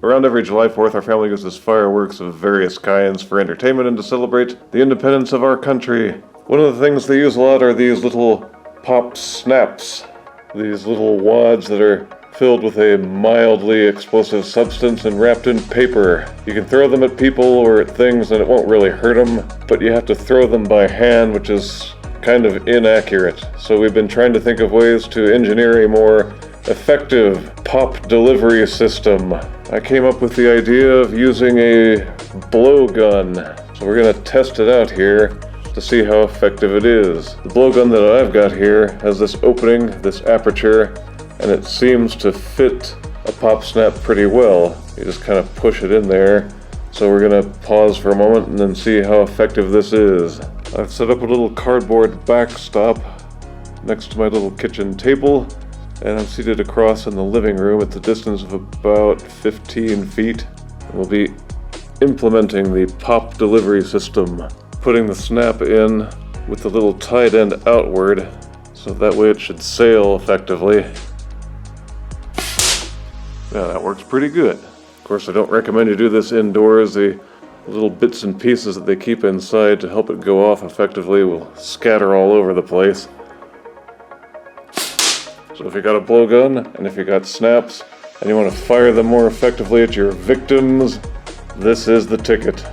Around every July 4th, our family uses fireworks of various kinds for entertainment and to celebrate the independence of our country. One of the things they use a lot are these little pop snaps. These little wads that are filled with a mildly explosive substance and wrapped in paper. You can throw them at people or at things and it won't really hurt them, but you have to throw them by hand, which is kind of inaccurate. So we've been trying to think of ways to engineer a more effective pop delivery system. I came up with the idea of using a blowgun. So we're going to test it out here to see how effective it is. The blowgun that I've got here has this opening, this aperture, and it seems to fit a pop snap pretty well. You just kind of push it in there. So we're going to pause for a moment and then see how effective this is. I've set up a little cardboard backstop next to my little kitchen table, and I'm seated across in the living room at the distance of about 15 feet. We'll be implementing the pop delivery system, putting the snap in with the little tied end outward, so that way it should sail effectively. Yeah, that works pretty good. Of course, I don't recommend you do this indoors. The little bits and pieces that they keep inside to help it go off effectively will scatter all over the place. So if you got a blowgun, and if you got snaps, and you want to fire them more effectively at your victims, this is the ticket.